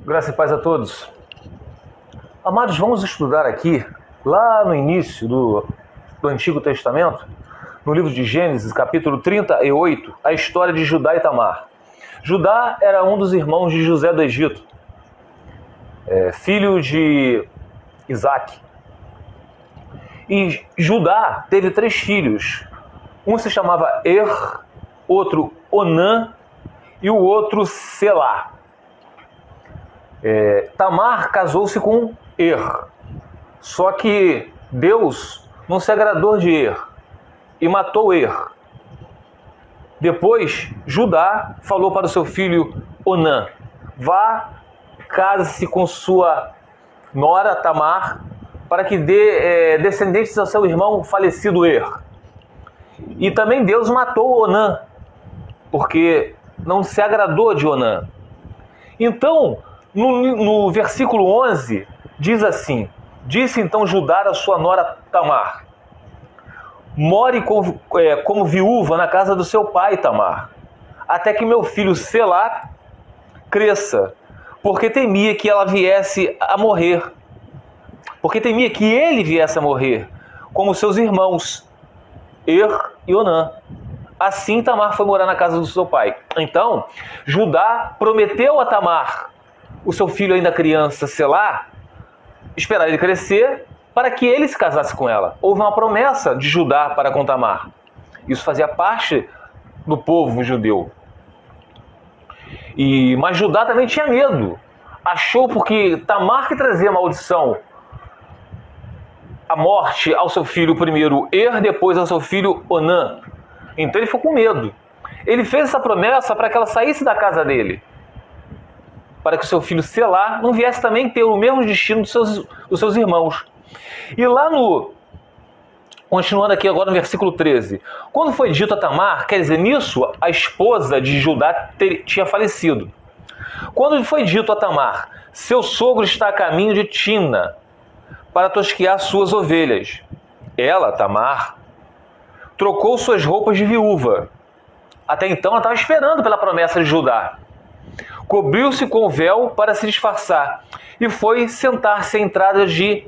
Graça e paz a todos. Amados, vamos estudar aqui, lá no início do Antigo Testamento, no livro de Gênesis, capítulo 38, a história de Judá e Tamar. Judá era um dos irmãos de José do Egito, filho de Isaac. E Judá teve 3 filhos. Um se chamava outro Onã e o outro Selá. Tamar casou-se com só que Deus não se agradou de e matou Depois, Judá falou para o seu filho Onã: vá, case-se com sua nora Tamar, para que dê descendentes ao seu irmão falecido E também Deus matou Onã, porque não se agradou de Onã. Então, no versículo 11, diz assim: disse então Judá a sua nora Tamar: more como viúva na casa do seu pai, Tamar, até que meu filho Selá cresça, porque temia que ela viesse a morrer. Porque temia que ele viesse a morrer, como seus irmãos, e Onã. Assim Tamar foi morar na casa do seu pai. Então, Judá prometeu a Tamar, o seu filho ainda criança, Selá, esperar ele crescer para que ele se casasse com ela. Houve uma promessa de Judá para com Tamar. Isso fazia parte do povo judeu. Mas Judá também tinha medo. Achou porque Tamar que trazia maldição, a morte ao seu filho primeiro depois ao seu filho Onã. Então ele ficou com medo. Ele fez essa promessa para que ela saísse da casa dele, para que o seu filho Selá não viesse também ter o mesmo destino dos seus irmãos. E lá continuando aqui agora no versículo 13, quando foi dito a Tamar, quer dizer, nisso a esposa de Judá tinha falecido. Quando foi dito a Tamar: seu sogro está a caminho de Timna para tosquear suas ovelhas, ela, Tamar, trocou suas roupas de viúva. Até então ela estava esperando pela promessa de Judá. Cobriu-se com o véu para se disfarçar e foi sentar-se à entrada de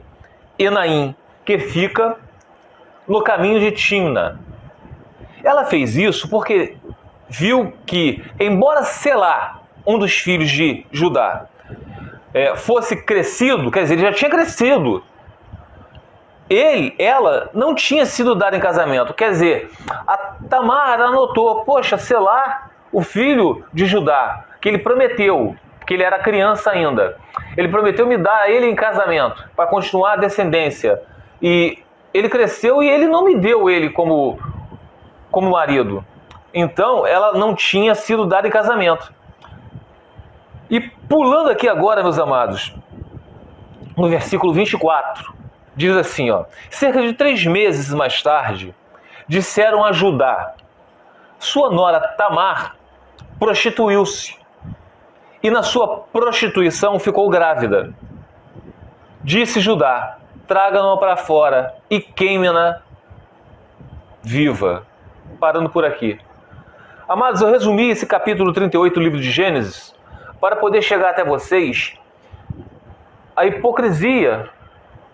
Enaim, que fica no caminho de Timna. Ela fez isso porque viu que, embora Selá, um dos filhos de Judá, fosse crescido, quer dizer, ele já tinha crescido, ela não tinha sido dada em casamento. Quer dizer, a Tamar anotou: poxa, Selá, o filho de Judá, que ele prometeu, que ele era criança ainda, ele prometeu me dar ele em casamento, para continuar a descendência. E ele cresceu e ele não me deu ele como marido. Então, ela não tinha sido dada em casamento. E pulando aqui agora, meus amados, no versículo 24, diz assim, cerca de 3 meses mais tarde, disseram a Judá: sua nora Tamar prostituiu-se e na sua prostituição ficou grávida. Disse Judá: traga-na para fora e queime-na viva. Parando por aqui. Amados, eu resumi esse capítulo 38 do livro de Gênesis para poder chegar até vocês a hipocrisia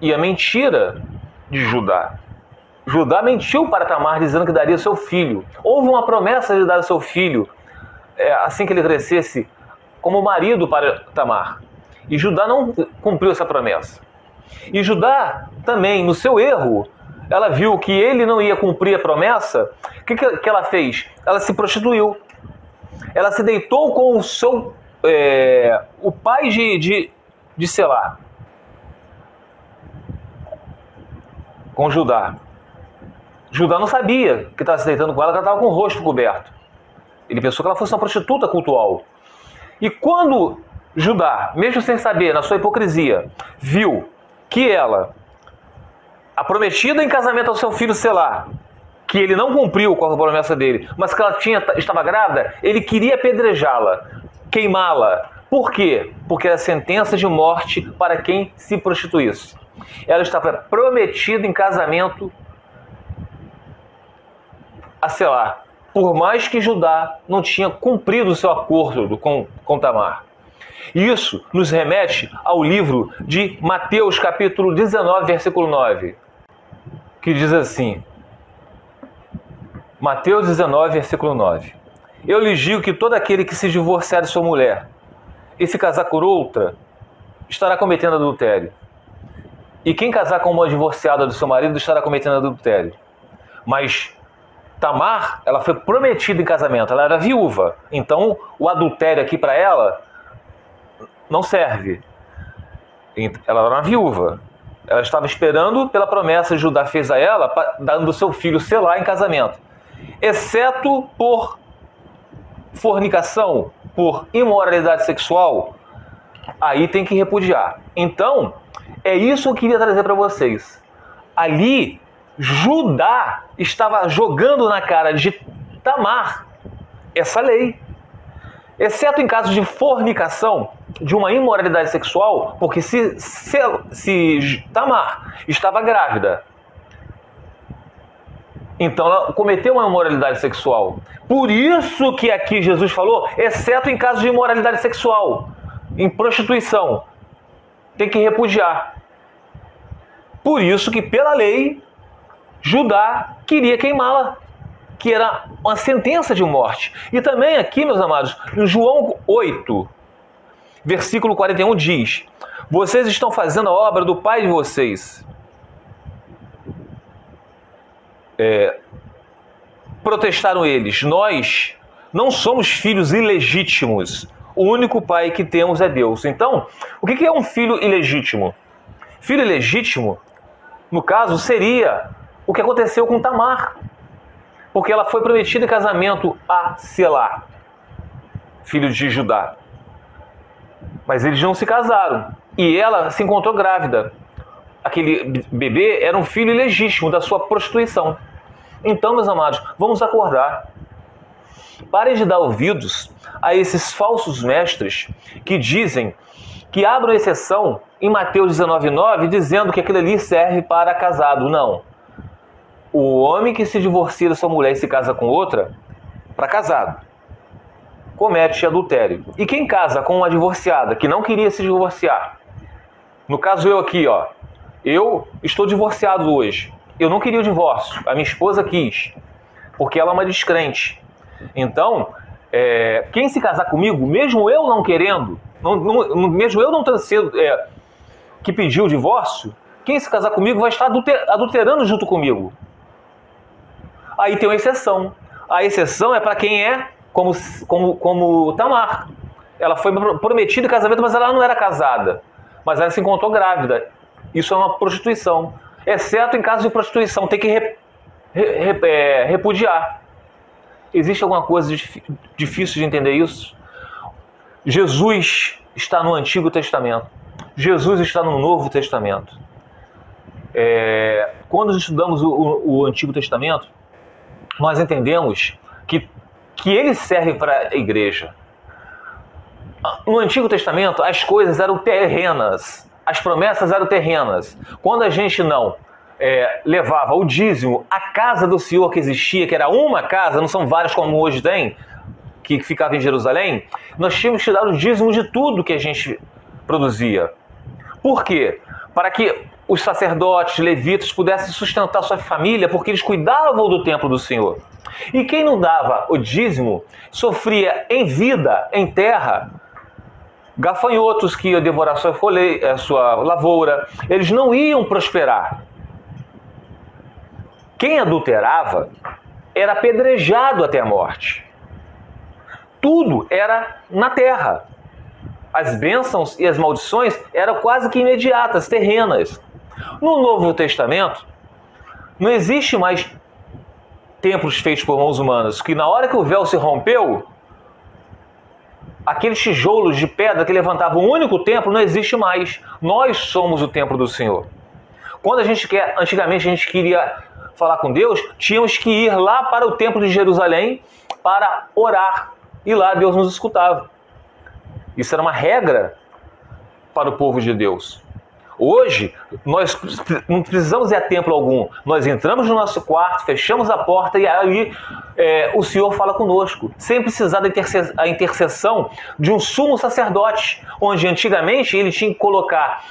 e a mentira de Judá. Judá mentiu para Tamar, dizendo que daria seu filho. Houve uma promessa de dar seu filho, assim que ele crescesse, como marido para Tamar. E Judá não cumpriu essa promessa. E Judá também, no seu erro, ela viu que ele não ia cumprir a promessa. O que ela fez? Ela se prostituiu. Ela se deitou com o pai de Selá, com Judá. Judá não sabia que estava se deitando com ela, que ela estava com o rosto coberto. Ele pensou que ela fosse uma prostituta cultual. E quando Judá, mesmo sem saber, na sua hipocrisia, viu que ela, a prometida em casamento ao seu filho Selá, que ele não cumpriu com a promessa dele, mas que ela estava grávida, ele queria apedrejá-la, queimá-la. Por quê? Porque era sentença de morte para quem se prostituísse. Ela estava prometida em casamento a Selá, por mais que Judá não tinha cumprido o seu acordo com Tamar. Isso nos remete ao livro de Mateus, capítulo 19, versículo 9, que diz assim, Mateus 19, versículo 9. Eu lhes digo que todo aquele que se divorciar de sua mulher e se casar por outra, estará cometendo adultério. E quem casar com uma divorciada do seu marido estará cometendo adultério. Mas Tamar, ela foi prometida em casamento, ela era viúva. Então, o adultério aqui para ela não serve. Ela era uma viúva. Ela estava esperando pela promessa que Judá fez a ela, dando seu filho Selá em casamento. Exceto por fornicação, por imoralidade sexual, aí tem que repudiar. Então, é isso que eu queria trazer para vocês. Ali, Judá estava jogando na cara de Tamar essa lei. Exceto em caso de fornicação, de uma imoralidade sexual, porque se Tamar estava grávida, então ela cometeu uma imoralidade sexual. Por isso que aqui Jesus falou, exceto em caso de imoralidade sexual, em prostituição, tem que repudiar. Por isso que pela lei, Judá queria queimá-la, que era uma sentença de morte. E também aqui, meus amados, em João 8, versículo 41 diz, vocês estão fazendo a obra do pai de vocês. Protestaram eles, nós não somos filhos ilegítimos, o único pai que temos é Deus. Então, o que é um filho ilegítimo? Filho ilegítimo, no caso, seria o que aconteceu com Tamar, porque ela foi prometida em casamento a Selá, filho de Judá. Mas eles não se casaram, e ela se encontrou grávida. Aquele bebê era um filho ilegítimo da sua prostituição. Então, meus amados, vamos acordar. Parem de dar ouvidos a esses falsos mestres que dizem que abram exceção em Mateus 19,9, dizendo que aquilo ali serve para casado. Não. O homem que se divorcia da sua mulher e se casa com outra, para casado, comete adultério. E quem casa com uma divorciada que não queria se divorciar? No caso eu aqui, ó, eu estou divorciado hoje. Eu não queria o divórcio, a minha esposa quis, porque ela é uma descrente. Então, quem se casar comigo, mesmo eu não querendo, mesmo eu não tendo sido que pediu o divórcio, quem se casar comigo vai estar adulterando junto comigo. Aí tem uma exceção. A exceção é para quem é como Tamar. Ela foi prometida em casamento, mas ela não era casada. Mas ela se encontrou grávida. Isso é uma prostituição. Exceto em caso de prostituição, tem que repudiar. Existe alguma coisa difícil de entender isso? Jesus está no Antigo Testamento. Jesus está no Novo Testamento. Quando estudamos o Antigo Testamento, nós entendemos que ele serve para a igreja. No Antigo Testamento, as coisas eram terrenas. As promessas eram terrenas. Quando a gente não levava o dízimo, a casa do Senhor que existia, que era uma casa, não são várias como hoje tem, que ficava em Jerusalém, nós tínhamos que dar o dízimo de tudo que a gente produzia. Por quê? Para que os sacerdotes, levitas, pudessem sustentar sua família, porque eles cuidavam do templo do Senhor. E quem não dava o dízimo, sofria em vida, em terra, gafanhotos que iam devorar sua lavoura, eles não iam prosperar. Quem adulterava era apedrejado até a morte. Tudo era na terra. As bênçãos e as maldições eram quase que imediatas, terrenas. No Novo Testamento, não existe mais templos feitos por mãos humanas, que na hora que o véu se rompeu, aqueles tijolos de pedra que levantavam o único templo não existe mais. Nós somos o templo do Senhor. Quando antigamente a gente queria falar com Deus, tínhamos que ir lá para o templo de Jerusalém para orar. E lá Deus nos escutava. Isso era uma regra para o povo de Deus. Hoje, nós não precisamos ir a templo algum. Nós entramos no nosso quarto, fechamos a porta e aí o Senhor fala conosco, sem precisar da intercessão de um sumo sacerdote, onde antigamente ele tinha que colocar,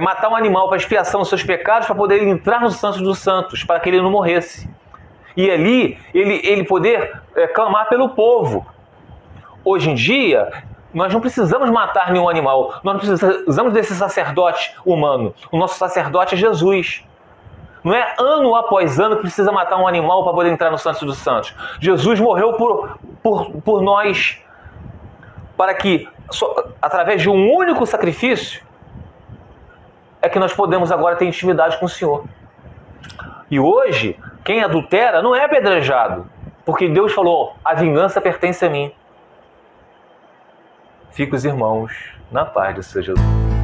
matar um animal para expiação dos seus pecados, para poder entrar no Santo dos Santos, para que ele não morresse. E ali, ele poder clamar pelo povo. Hoje em dia, nós não precisamos matar nenhum animal, nós não precisamos desse sacerdote humano. O nosso sacerdote é Jesus. Não é ano após ano que precisa matar um animal para poder entrar no Santo dos Santos. Jesus morreu por nós, para que, através de um único sacrifício, é que nós podemos agora ter intimidade com o Senhor. E hoje, quem adultera não é apedrejado, porque Deus falou, a vingança pertence a mim. Fique os irmãos na paz do Senhor Jesus.